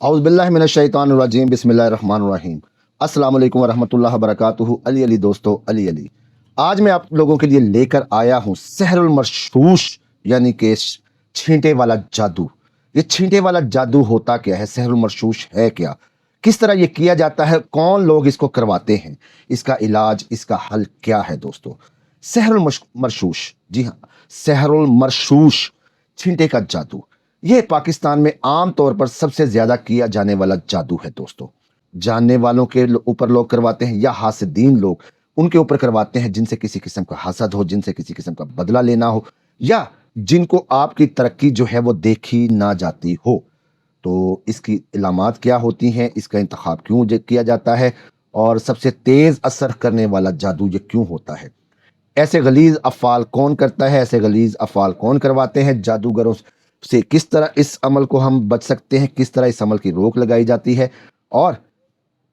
औज़ु बिल्लाहि मिनश्शैतानिर्रजीम बिस्मिल्लाहिर्रहमानिर्रहीम। अस्सलाम वालेकुम वरहमतुल्लाहि वबरकातुहू। अली अली दोस्तों, अली अली। आज मैं आप लोगों के लिए लेकर आया हूँ सहरुल मशहूश, यानी कि छींटे वाला जादू। ये छींटे वाला जादू होता क्या है, सहरुल मशहूश है क्या, किस तरह ये किया जाता है, कौन लोग इसको करवाते हैं, इसका इलाज, इसका हल क्या है दोस्तों। सहरुल मशहूश, जी हाँ, सहरुल मशहूश, छींटे का जादू। ये पाकिस्तान में आम तौर पर सबसे ज्यादा किया जाने वाला जादू है दोस्तों। जानने वालों के ऊपर लोग करवाते हैं या हासिदीन लोग उनके ऊपर करवाते हैं, जिनसे किसी किस्म का हसद हो, जिनसे किसी किस्म का बदला लेना हो, या जिनको आपकी तरक्की जो है वो देखी ना जाती हो। तो इसकी इलामात क्या होती हैं, इसका इंतखाब क्यों किया जाता है, और सबसे तेज असर करने वाला जादू ये क्यों होता है, ऐसे गलीज अफ़ाल कौन करता है, ऐसे गलीज अफ़ाल कौन करवाते हैं, जादूगरों से किस तरह इस अमल को हम बच सकते हैं, किस तरह इस अमल की रोक लगाई जाती है, और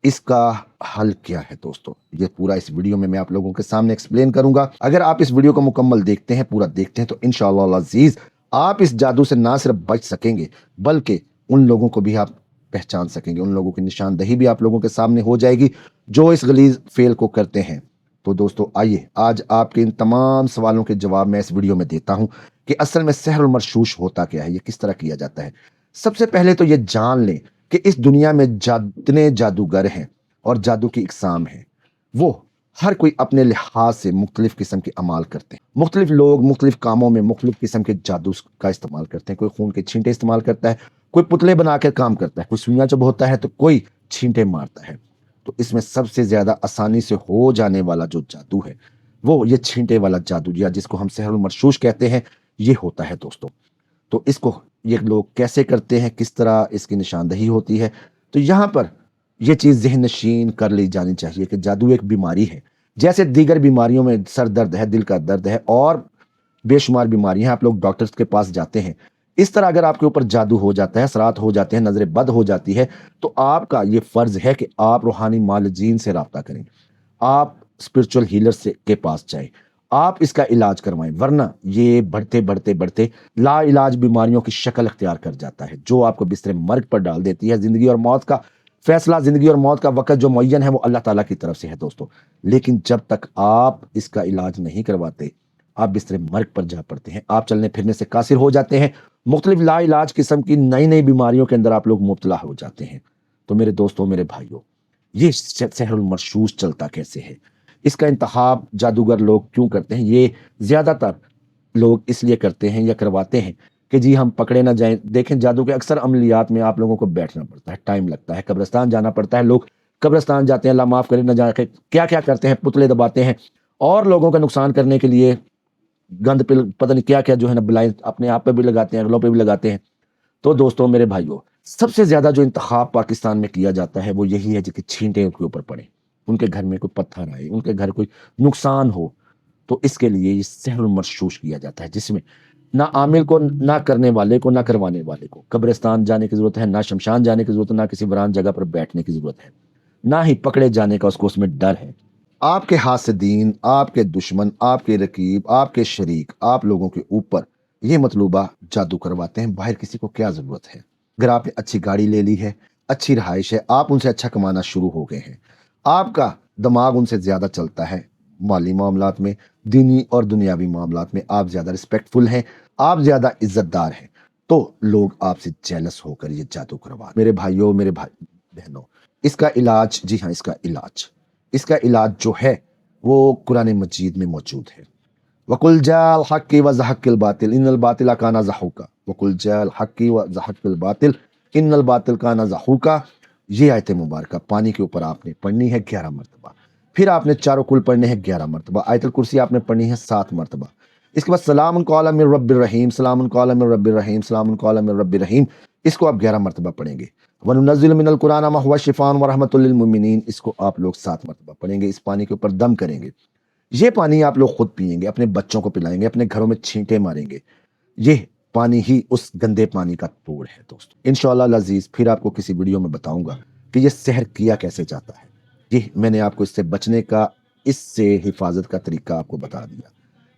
इसका हल क्या है दोस्तों। ये पूरा इस वीडियो में मैं आप लोगों के सामने एक्सप्लेन करूंगा। अगर आप इस वीडियो को मुकम्मल देखते हैं, पूरा देखते हैं, तो इंशाअल्लाह अज़ीज़ आप इस जादू से ना सिर्फ बच सकेंगे बल्कि उन लोगों को भी आप पहचान सकेंगे, उन लोगों की निशानदही भी आप लोगों के सामने हो जाएगी जो इस गलीज फेल को करते हैं। तो दोस्तों आइए आज आपके इन तमाम सवालों के जवाब मैं इस वीडियो में देता हूं कि असल में सहरुल मशहूश होता क्या है, ये किस तरह किया जाता है। सबसे पहले तो ये जान लें कि इस दुनिया में जितने जादूगर हैं और जादू की इकसाम है, वो हर कोई अपने लिहाज से मुख्तलिफ किस्म के अमाल करते हैं। मुख्तलिफ लोग मुख्तलिफ कामों में मुख्तलिफ किस्म के जादू का इस्तेमाल करते हैं। कोई खून के छींटे इस्तेमाल करता है, कोई पुतले बनाकर काम करता है, कोई सुइयां चुभोता है, तो कोई छींटे मारता है। तो इसमें सबसे ज्यादा आसानी से हो जाने वाला जो जादू है वो ये छींटे वाला जादू, या जिसको हम सहरुल मशहूश कहते हैं, ये होता है दोस्तों। तो इसको ये लोग कैसे करते हैं, किस तरह इसकी निशानदही होती है, तो यहाँ पर यह चीज़ ज़हन नशीन कर ली जानी चाहिए कि जादू एक बीमारी है। जैसे दीगर बीमारियों में सर दर्द है, दिल का दर्द है और बेशुमार बीमारियां, आप लोग डॉक्टर्स के पास जाते हैं, इस तरह अगर आपके ऊपर जादू हो जाता है, असरात हो जाते हैं, नजर बद हो जाती है, तो आपका ये फर्ज है कि आप रूहानी मालजीन से रब्ता करें, आप स्पिरिचुअल हीलर से के पास जाएं, आप इसका इलाज करवाएं, वरना ये बढ़ते बढ़ते बढ़ते ला इलाज बीमारियों की शक्ल अख्तियार कर जाता है, जो आपको बिस्तर मर्ग पर डाल देती है। जिंदगी और मौत का फैसला, जिंदगी और मौत का वक्त जो मुअय्यन है वो अल्लाह ताला की तरफ से है दोस्तों। लेकिन जब तक आप इसका इलाज नहीं करवाते, आप बिस्तर मर्ग पर जा पड़ते हैं, आप चलने फिरने से कासिर हो जाते हैं, मुख्तलिफ ला इलाज किस्म की नई नई बीमारियों के अंदर आप लोग मुब्तला हो जाते हैं। तो मेरे दोस्तों, मेरे भाइयों, ये सहरुल मशहूश चलता कैसे है, इसका इंतखाब जादूगर लोग क्यों करते हैं, ये ज्यादातर लोग इसलिए करते हैं या करवाते हैं कि जी हम पकड़े ना जाएं। देखें, जादू के अक्सर अमलियात में आप लोगों को बैठना पड़ता है, टाइम लगता है, कब्रिस्तान जाना पड़ता है। लोग कब्रिस्तान जाते हैं, अल्लाह माफ करे, न जाके क्या क्या करते हैं, पुतले दबाते हैं और लोगों का नुकसान करने के लिए गंद पे पता नहीं क्या क्या जो है ना बिलाएं अपने आप पे भी लगाते हैं, अगलों पे भी लगाते हैं। तो दोस्तों, मेरे भाइयों, सबसे ज्यादा जो इंतखाब पाकिस्तान में किया जाता है वो यही है कि छींटे उनके ऊपर पड़े, उनके घर में कोई पत्थर आए, उनके घर कोई नुकसान हो, तो इसके लिए ये सहरुल मशहूश किया जाता है, जिसमें ना आमिल को, ना करने वाले को, ना करवाने वाले को कब्रिस्तान जाने की जरूरत है, ना शमशान जाने की जरूरत है, ना किसी वीरान जगह पर बैठने की जरूरत है, ना ही पकड़े जाने का उसको उसमें डर है। आपके हासिदीन, आपके दुश्मन, आपके रकीब, आपके शरीक, आप लोगों के ऊपर ये मतलूबा जादू करवाते हैं। बाहर किसी को क्या जरूरत है। अगर आपने अच्छी गाड़ी ले ली है, अच्छी रहाइश है, आप उनसे अच्छा कमाना शुरू हो गए हैं, आपका दिमाग उनसे ज्यादा चलता है, माली मामलात में, दीनी और दुनियावी मामलात में आप ज्यादा रिस्पेक्टफुल हैं, आप ज्यादा इज्जतदार हैं, तो लोग आपसे जेलस होकर ये जादू करवा। मेरे भाइयों, मेरे भाई बहनों, इसका इलाज, जी हाँ, इसका इलाज जो है वो कुरान मजीद में मौजूद है। वकुल जाल हक्की व ज़हक़िल बातिल इन्नल बातिल काना ज़हूका, वकुल जाल हक्की व ज़हक़िल बातिल इन्नल बातिल काना ज़हूका। ये आयत मुबारक पानी के ऊपर आपने पढ़नी है 11 मरतबा, फिर आपने चारों कुल पढ़ने हैं 11 मरतबा, आयतुल कुर्सी आपने पढ़नी है 7 मरतबा। इसके बाद सलामुन कौलन मिन रब्बिर रहीम, सलामुन कौलन मिन रब्बिर रहीम, सलामुन कौलन मिन रब्बिर रहीम, इसको आप 11 मरतबा पढ़ेंगे। वनुनज़्ज़िलु मिनल कुरान मा हुवा शिफ़ाअन व रहमतुल लिल मुमिनीन, इसको आप लोग 7 मरतबा पढ़ेंगे। इस पानी के ऊपर दम करेंगे, ये पानी आप लोग खुद पिएंगे, अपने बच्चों को पिलाएंगे, अपने घरों में छींटे मारेंगे। ये पानी ही उस गंदे पानी का तोड़ है दोस्तों। इंशाअल्लाह अज़ीज़ फिर आपको किसी वीडियो में बताऊंगा कि ये सहर किया कैसे जाता है। ये मैंने आपको इससे बचने का, इससे हिफाजत का तरीका आपको बता दिया।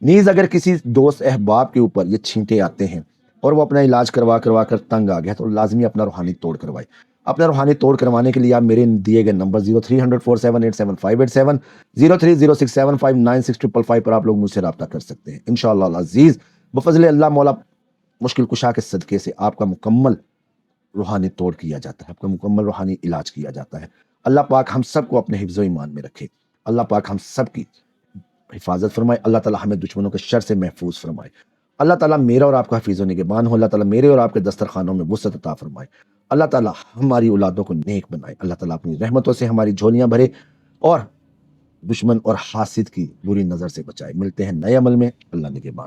नीज अगर किसी दोस्त अहबाब के ऊपर ये छींटे आते हैं और वो अपना इलाज करवा करवा कर तंग आ गया, तो लाजमी अपना रूहानी तोड़ करवाए, अपना रूहानी तोड़ करवाने के लिए आप मेरे दिए गए नंबर 030047875887 0306759655 पर आप लोग मुझसे रब्ता कर सकते हैं। इंशाअल्लाह अज़ीज़ बफज़ल अल्लाह मौला मुश्किल कुशा के सदक़े से आपका मुकम्मल रूहानी तोड़ किया जाता है, आपका मुकम्मल रूहानी इलाज किया जाता है। अल्लाह पाक हम सबको अपने हिफ्ज़ ईमान में रखे। अल्लाह पाक हम सब की हिफाजत फरमाए। अल्लाह ताला हमें दुश्मनों के शर से महफूज फरमाए। अल्लाह ताला मेरा और आपका हफीज़ व निगहबान हो। अल्लाह ताला मेरे और आपके दस्तरखानों में वुसअत अता फरमाए। अल्लाह ताला हमारी औलादों को नेक बनाए। अल्लाह ताला अपनी रहमतों से हमारी झोलियां भरे और दुश्मन और हासिद की बुरी नज़र से बचाए। मिलते हैं नए अमल में। अल्लाह निगहबान।